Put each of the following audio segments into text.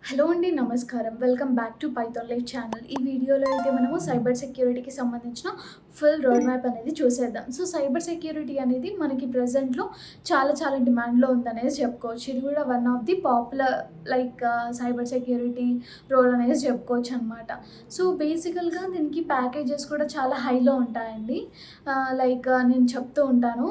Hello అండి. నమస్కారం. Welcome back to Python live channel. ఈ వీడియోలో అయితే మనము సైబర్ సెక్యూరిటీకి సంబంధించిన ఫుల్ రోడ్ మ్యాప్ అనేది చూసేద్దాం. సో, సైబర్ సెక్యూరిటీ అనేది మనకి ప్రెజెంట్‌లో చాలా డిమాండ్‌లో ఉందనేది చెప్పుకోవచ్చు. ఇది కూడా one of the popular cyber security role అనేది చెప్పుకోవచ్చనమాట. సో, బేసికల్‌గా దీనికి ప్యాకేజెస్ కూడా చాలా హైలో ఉంటాయండి. నేను చెప్తూ ఉంటాను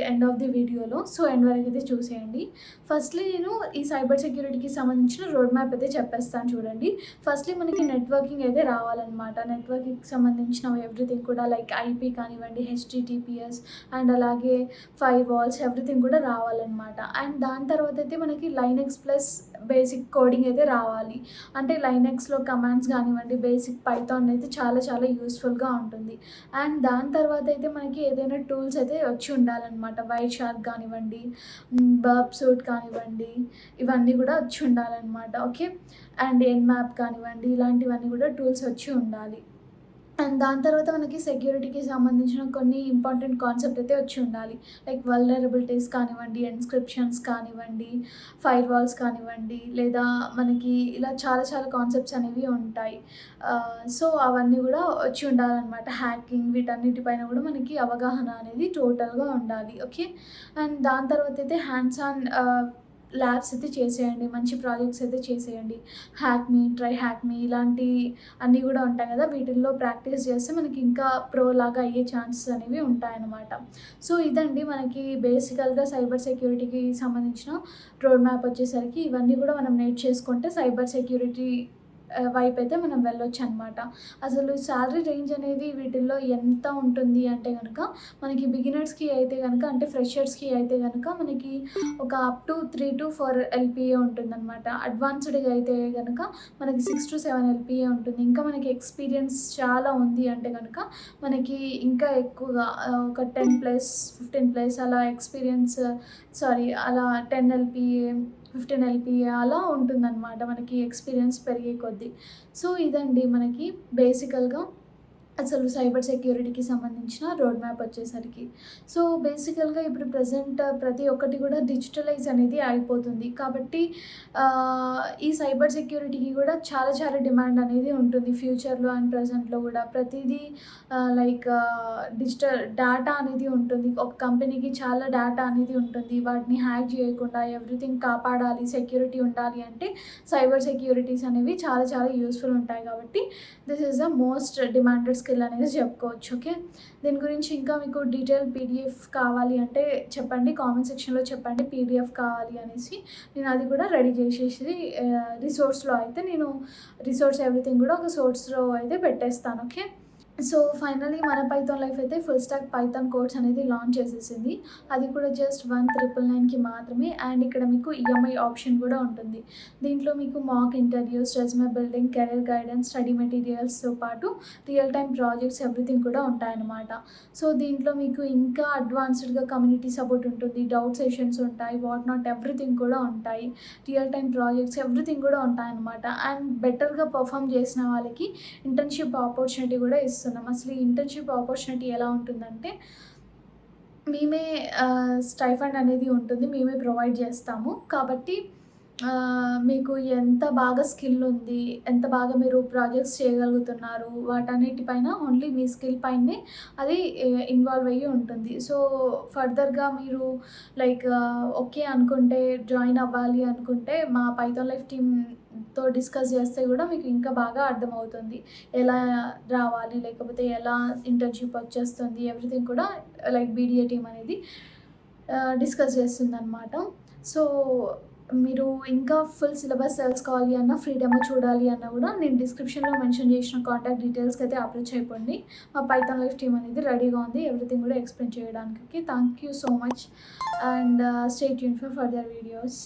ఎండ్ ఆఫ్ ది వీడియోలో. సో, ఎండ్ వరకైతే చూసేయండి. ఫస్ట్‌లీ నేను ఈ సైబర్ సెక్యూరిటీకి సంబంధించిన రోడ్ మ్యాప్ అయితే చెప్పేస్తాను చూడండి. ఫస్ట్‌లీ మనకి నెట్వర్కింగ్ అయితే రావాలనమాట. నెట్వర్కింగ్‌కి సంబంధించినవి ఎవ్రీథింగ్ కూడా ఐపీ కానివ్వండి, హెచ్‌టిటిపిఎస్ అండ్ అలాగే ఫైర్ వాల్స్ ఎవ్రీథింగ్ కూడా రావాలనమాట. అండ్ దాని తర్వాత అయితే మనకి లైనెక్స్ ప్లస్ బేసిక్ కోడింగ్ అయితే రావాలి. అంటే లైనెక్స్‌లో కమాండ్స్ కానివ్వండి, బేసిక్ పైథాన్ అయితే చాలా యూజ్‌ఫుల్‌గా ఉంటుంది. అండ్ దాని తర్వాత అయితే మనకి ఏదైనా టూల్స్ అయితే వచ్చి ఉండాలనమాట. వైట్ షార్క్ కానివ్వండి, బర్బ్ సూట్ కానివ్వండి, ఇవన్నీ కూడా వచ్చి ఉండాలనమాట. ఓకే. అండ్ ఎన్‌మ్యాప్ కానివ్వండి, ఇలాంటివన్నీ కూడా టూల్స్ వచ్చి ఉండాలి. అండ్ దాని తర్వాత మనకి సెక్యూరిటీకి సంబంధించిన కొన్ని ఇంపార్టెంట్ కాన్సెప్ట్ అయితే వచ్చి ఉండాలి. వల్నరబిలిటీస్ కానివ్వండి, ఎన్‌క్రిప్షన్స్ కానివ్వండి, ఫైర్ వాల్స్ కానివ్వండి, లేదా మనకి ఇలా చాలా కాన్సెప్ట్స్ అనేవి ఉంటాయి. సో, అవన్నీ కూడా వచ్చి ఉండాలనమాట. హ్యాకింగ్ వీటన్నిటిపైన కూడా మనకి అవగాహన అనేది టోటల్‌గా ఉండాలి. ఓకే. అండ్ దాని తర్వాత అయితే హ్యాండ్స్ ఆన్ ల్యాబ్స్ అయితే చేసేయండి. మంచి ప్రాజెక్ట్స్ అయితే చేసేయండి. ట్రై హ్యాక్ మీ ఇలాంటి అన్నీ గూడా ఉంటాయి గదా! వీటిల్లో ప్రాక్టీస్ చేస్తే మనకి ఇంకా ప్రో లాగా అయ్యే ఛాన్సెస్ అనేవి ఉంటాయన్నమాట. సో, ఇదండి మనకి బేసికల్‌గా సైబర్ సెక్యూరిటీకి సంబంధించిన రోడ్ మ్యాప్ వచ్చేసరికి ఇవన్నీ గూడా మనం నేర్చేసుకుంటే సైబర్ సెక్యూరిటీ వైపయితే మనం వెళ్ళొచ్చనమాట. అసలు సాలరీ రేంజ్ అనేది వీటిల్లో ఎంత ఉంటుంది అంటే గనక, మనకి బిగినర్స్‌కి అయితే గనక అంటే ఫ్రెషర్స్‌కి అయితే గనక మనకి ఒక అప్ టు 3-4 ఎల్‌పీఏ ఉంటుందనమాట. అడ్వాన్స్‌డ్‌గా అయితే గనక మనకి 6-7 ఎల్‌పీఏ ఉంటుంది. ఇంకా మనకి ఎక్స్‌పీరియన్స్ చాలా ఉంది అంటే గనక మనకి ఇంకా ఎక్కువగా ఒక 10+, 15+ అలా అలా 10 ఎల్‌పీఏ, 15 ఎల్‌పీఏ అలా ఉంటుందనమాట మనకి ఎక్స్‌పీరియన్స్ పెరిగే కొద్దీ. సో, ఇదండి మనకి బేసికల్‌గా అసలు సైబర్ సెక్యూరిటీకి సంబంధించిన రోడ్ మ్యాప్ వచ్చేసరికి. సో, బేసికల్‌గా ఇప్పుడు ప్రెజెంట్ ప్రతి ఒక్కటి కూడా డిజిటలైజ్ అనేది అయిపోతుంది. కాబట్టి ఈ సైబర్ సెక్యూరిటీకి కూడా చాలా డిమాండ్ అనేది ఉంటుంది. ఫ్యూచర్‌లో అండ్ ప్రెజెంట్‌లో కూడా ప్రతీదీ డిజిటల్ డేటా అనేది ఉంటుంది. ఒక కంపెనీకి చాలా డేటా అనేది ఉంటుంది. వాటిని హ్యాక్ చేయకుండా ఎవ్రీథింగ్ కాపాడాలి, సెక్యూరిటీ ఉండాలి అంటే సైబర్ సెక్యూరిటీస్ అనేవి చాలా యూజ్‌ఫుల్ ఉంటాయి కాబట్టి this is the most demanded skill అనేది చెప్పుకోవచ్చు. ఓకే. దీని గురించి ఇంకా మీకు డీటెయిల్ పీడిఎఫ్ కావాలి అంటే చెప్పండి. కామెంట్ సెక్షన్‌లో చెప్పండి పీడిఎఫ్ కావాలి అనేసి. నేను అది కూడా రెడీ చేసేసి రిసోర్స్ ఎవ్రీథింగ్ కూడా ఒక సోర్స్‌లో అయితే పెట్టేస్తాను. ఓకే. సో, ఫైనల్లీ మన పైథాన్ లైఫ్ అయితే ఫుల్ స్టాక్ పైథాన్ కోర్స్ అనేది లాంచ్ చేసేసింది. అది కూడా జస్ట్ 1,999కి మాత్రమే. అండ్ ఇక్కడ మీకు ఈఎంఐ ఆప్షన్ కూడా ఉంటుంది. దీంట్లో మీకు mock interviews, resume building, career guidance, study మెటీరియల్స్‌తో పాటు రియల్ టైమ్ ప్రాజెక్ట్స్ ఎవ్రీథింగ్ కూడా ఉంటాయన్నమాట. సో, దీంట్లో మీకు ఇంకా అడ్వాన్స్డ్‌గా కమ్యూనిటీ సపోర్ట్ ఉంటుంది. డౌట్ సెషన్స్ ఉంటాయి. వాట్ నాట్ ఎవ్రీథింగ్ కూడా ఉంటాయి. రియల్ టైమ్ ప్రాజెక్ట్స్ ఎవ్రీథింగ్ కూడా ఉంటాయన్నమాట. అండ్ బెటర్‌గా పర్ఫార్మ్ చేసిన వాళ్ళకి ఇంటర్న్‌షిప్ ఆపర్చునిటీ కూడా ఇస్తున్నాం. అసలు ఈ ఇంటర్న్‌షిప్ ఆపర్చునిటీ ఎలా ఉంటుందంటే, మేమే స్టైఫండ్ అనేది ఉంటుంది. మేమే ప్రొవైడ్ చేస్తాము. కాబట్టి మీకు ఎంత బాగా స్కిల్ ఉంది, ఎంత బాగా మీరు ప్రాజెక్ట్స్ చేయగలుగుతున్నారు, వాటన్నిటిపైన ఓన్లీ మీ స్కిల్ పైనే అది ఇన్వాల్వ్ అయ్యి ఉంటుంది. సో, ఫర్దర్‌గా మీరు ఓకే అనుకుంటే, జాయిన్ అవ్వాలి అనుకుంటే మా పైథాన్ లైఫ్ టీమ్‌తో డిస్కస్ చేస్తే కూడా మీకు ఇంకా బాగా అర్థమవుతుంది. ఎలా రావాలి, లేకపోతే ఎలా ఇంటర్న్‌షిప్ వచ్చేస్తుంది, ఎవ్రీథింగ్ కూడా బీడీఏ టీమ్ అనేది డిస్కస్ చేస్తుందనమాట. సో, మీరు ఇంకా ఫుల్ సిలబస్ తెలుసుకోవాలి అన్నా, ఫ్రీ డెమో చూడాలి అన్నా కూడా నేను డిస్క్రిప్షన్‌లో మెన్షన్ చేసిన కాంటాక్ట్ డీటెయిల్స్‌కి అయితే అప్రోచ్ అయిపోండి. మా పైథాన్ లైఫ్ టీమ్ అనేది రెడీగా ఉంది. ఎవ్రీథింగ్ కూడా ఎక్స్‌ప్లెయిన్ చేయడానికి. Thank you so much and stay tuned for further videos.